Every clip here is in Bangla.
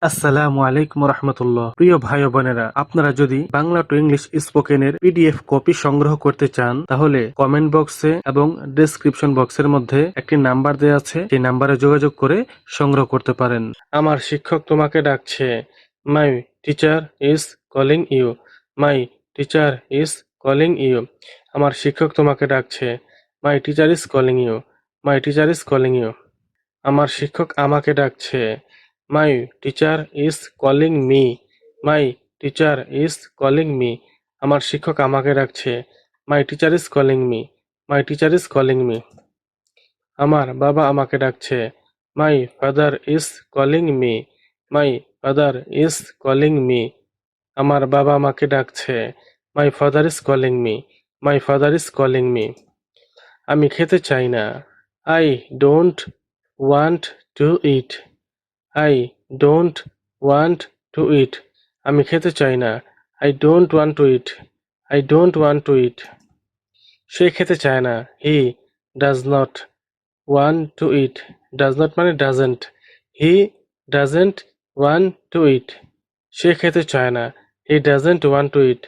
আসসালামু আলাইকুম রহমতুল্লাহ। প্রিয় ভাই ও বোনেরা, আপনারা যদি বাংলা টু ইংলিশ স্পোকেনের পিডিএফ কপি সংগ্রহ করতে চান তাহলে কমেন্ট বক্সে এবং ডেসক্রিপশন বক্সের মধ্যে একটি নাম্বার দেওয়া আছে, সেই নাম্বারে যোগাযোগ করে সংগ্রহ করতে পারেন। আমার শিক্ষক তোমাকে ডাকছে। My teacher is calling you. My teacher is calling you. আমার শিক্ষক তোমাকে ডাকছে। My teacher is calling you. My teacher is calling you. আমার শিক্ষক আমাকে ডাকছে। My teacher is calling me. My teacher is calling me. আমার শিক্ষক আমাকে ডাকছে। My teacher is calling me. My teacher is calling me. আমার বাবা আমাকে ডাকছে। My father is calling me. My father is calling me. আমার বাবা আমাকে ডাকছে। My father is calling me. My father is calling me. আমি খেতে চাই না। I don't want to eat. I don't want to eat. আমি খেতে চাই না। I don't want to eat. I don't want to eat. সে খেতে চায় না। He does not want to eat. Does not মানে doesn't. He doesn't want to eat. সে খেতে চায় না। He doesn't want to it.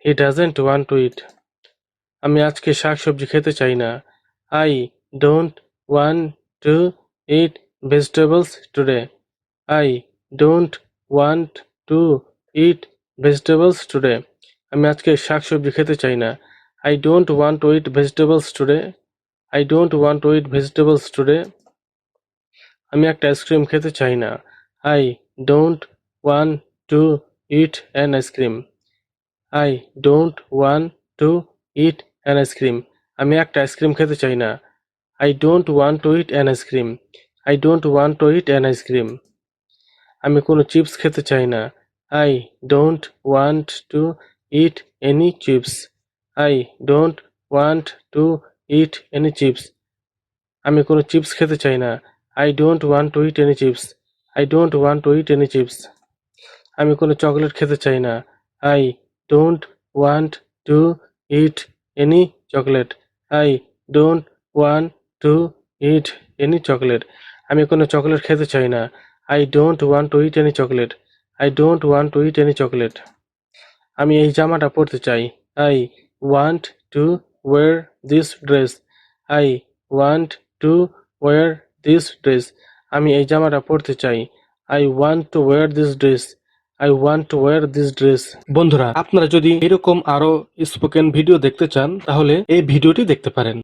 He doesn't want to eat. আমি আজকে শাকসবজি খেতে চাই না। I don't want to it vegetables today. I don't want to it vegetables today. আমি আজকে শাকসবজি খেতে চাই না। I don't want to it vegetables today. I don't want to it vegetables today. আমি একটা আইসক্রিম খেতে চাই না। I don't want to it an ice cream. I don't want to it an ice cream. আমি একটা আইসক্রিম খেতে চাই না। I don't want to it an ice cream. I don't want to it an ice cream. আমি কোনো চিপস খেতে চাই না। I don't want to it any chips. I don't want to it any chips. আমি কোনো চিপস খেতে চাই না। I don't want to it any chips. I don't want to it any chips. আমি কোনো চকলেট খেতে চাই না। I don't want to it any chocolate. I don't want to it any chocolate. আমি কোনো চকলেট খেতে চাই না। I don't want to it any chocolate. I don't want to it any chocolate. আমি এই জামাটা পরতে চাই। I want to wire this dress. I want to wire this dress. আমি এই জামাটা পরতে চাই। I want to wire this dress. I want to wire this dress. বন্ধুরা, আপনারা যদি এরকম আরো স্পোকেন ভিডিও দেখতে চান তাহলে এই ভিডিওটি দেখতে পারেন।